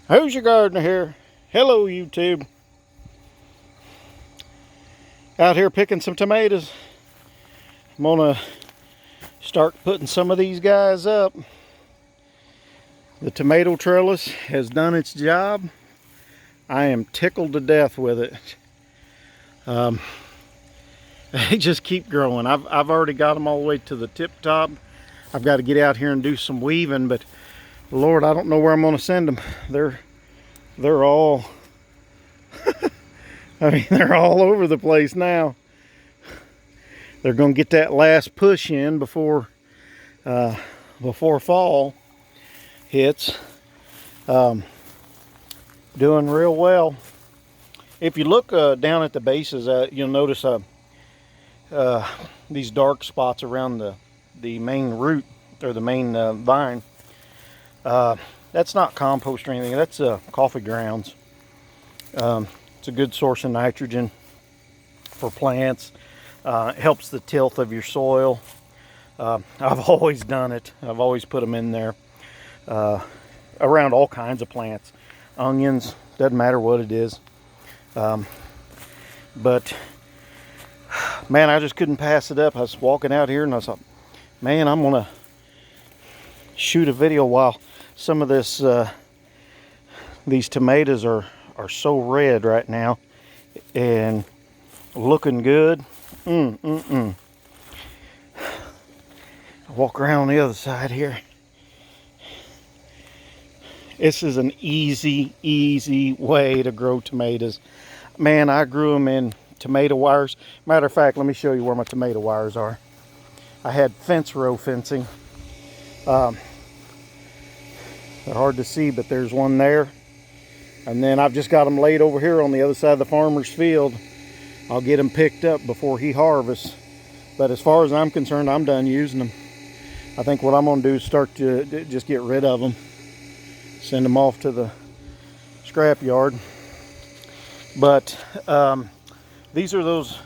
Who's your gardener here? Hello, YouTube. Out here picking some tomatoes. I'm gonna start putting some of these guys up. The tomato trellis has done its job. I am tickled to death with it. They just keep growing. I've already got them all the way to the tip top. I've got to get out here and do some weaving, but Lord, I don't know where I'm gonna send them. They're all they're all over the place now. They're gonna get that last push in before fall hits. Doing real well. If you look down at the bases, you'll notice these dark spots around the main root, or the main vine. That's not compost or anything. That's coffee grounds. It's a good source of nitrogen for plants. It helps the tilth of your soil. I've always done it. I've always put them in there around all kinds of plants. Onions, doesn't matter what it is. But man, I just couldn't pass it up. I was walking out here and I thought, man, I'm gonna shoot a video while some of this these tomatoes are so red right now and looking good. I walk around on the other side here. This is an easy way to grow tomatoes. Man, I grew them in tomato wires. Matter of fact, let me show you where my tomato wires are. I had fence row fencing. They're hard to see, but there's one there. And then I've just got them laid over here on the other side of the farmer's field. I'll get them picked up before he harvests. But as far as I'm concerned, I'm done using them. I think what I'm going to do is start to just get rid of them. Send them off to the scrap yard. But these are those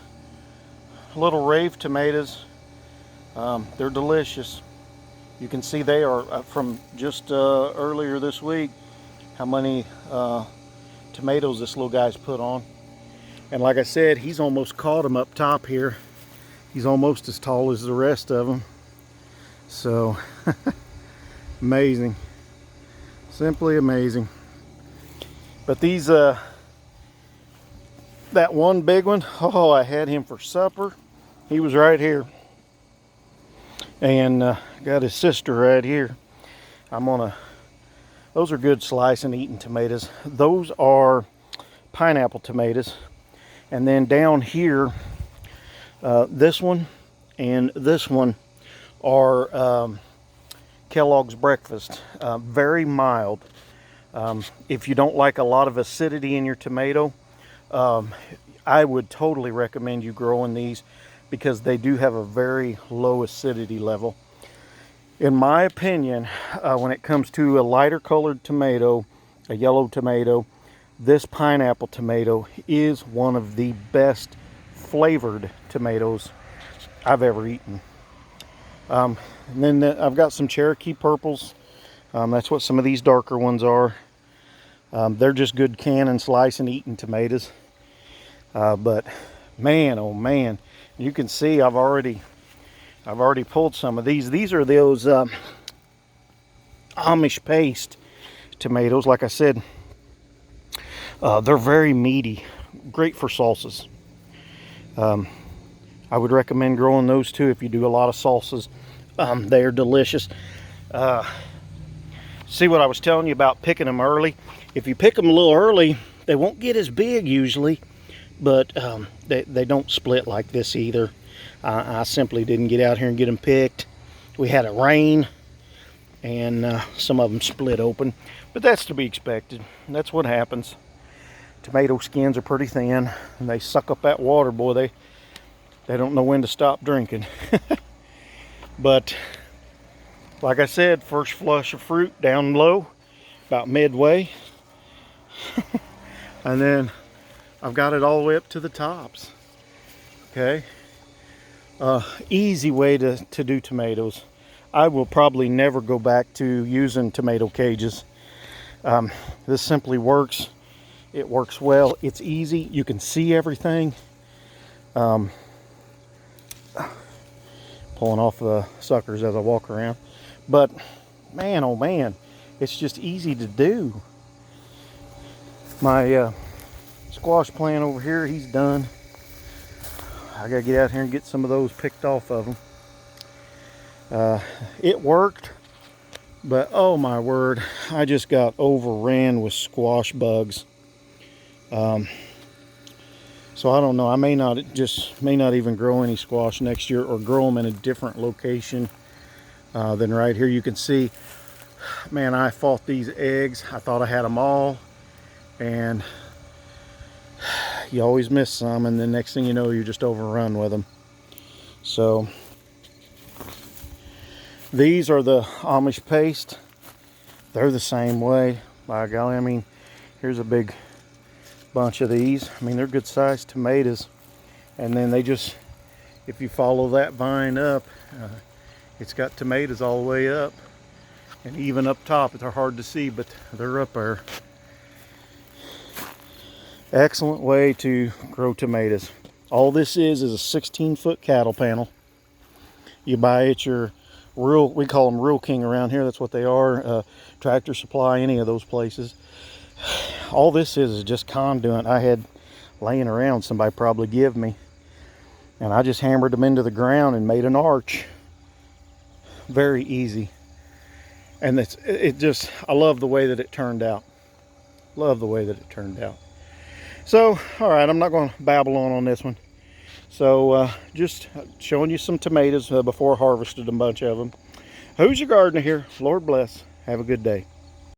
little rave tomatoes. They're delicious. You can see they are from just earlier this week how many tomatoes this little guy's put on. And like I said, he's almost caught them up top here. He's almost as tall as the rest of them. So amazing. Simply amazing. But these that one big one, oh, I had him for supper. He was right here. And got his sister right here. Those are good slicing, eating tomatoes. Those are pineapple tomatoes. And then down here, this one and this one are Kellogg's Breakfast. Very mild. If you don't like a lot of acidity in your tomato, I would totally recommend you growing these because they do have a very low acidity level. In my opinion, when it comes to a lighter colored tomato, a yellow tomato, this pineapple tomato is one of the best flavored tomatoes I've ever eaten. And then I've got some Cherokee purples. That's what some of these darker ones are. They're just good can and slice and eating tomatoes. But man, oh man, you can see I've already pulled some of these. These are those Amish paste tomatoes. Like I said, they're very meaty, great for salsas. I would recommend growing those too if you do a lot of salsas. They are delicious. See what I was telling you about picking them early? If you pick them a little early, they won't get as big usually, but they don't split like this either. I simply didn't get out here and get them picked. We had a rain and some of them split open, but that's to be expected. That's what happens. Tomato skins are pretty thin and they suck up that water, boy. They don't know when to stop drinking. But like I said, first flush of fruit down low, about midway. And then I've got it all the way up to the tops. Okay. Easy way to do tomatoes. I will probably never go back to using tomato cages. This simply works. It works well. It's easy. You can see everything. Pulling off the suckers as I walk around. But man, oh man, it's just easy to do. My squash plant over here, he's done. I gotta get out here and get some of those picked off of them. It worked, but oh my word, I just got overran with squash bugs. So I don't know, I may not even grow any squash next year, or grow them in a different location than right here. You can see, man, I fought these eggs. I thought I had them all, and you always miss some, and the next thing you know, you're just overrun with them. So these are the Amish paste. They're the same way. By golly, I mean, here's a big bunch of these. I mean, they're good sized tomatoes. And then they just, if you follow that vine up, it's got tomatoes all the way up, and even up top. They're hard to see, but they're up there. Excellent way to grow tomatoes. All this is a 16-foot cattle panel. You buy at your rural, we call them Rural King around here. That's what they are. Tractor Supply, any of those places. All this is just conduit I had laying around, somebody probably give me, and I just hammered them into the ground and made an arch. Very easy. And I love the way that it turned out. Love the way that it turned out. So, all right, I'm not going to babble on this one. So, just showing you some tomatoes before I harvested a bunch of them. Who's your gardener here? Lord bless. Have a good day.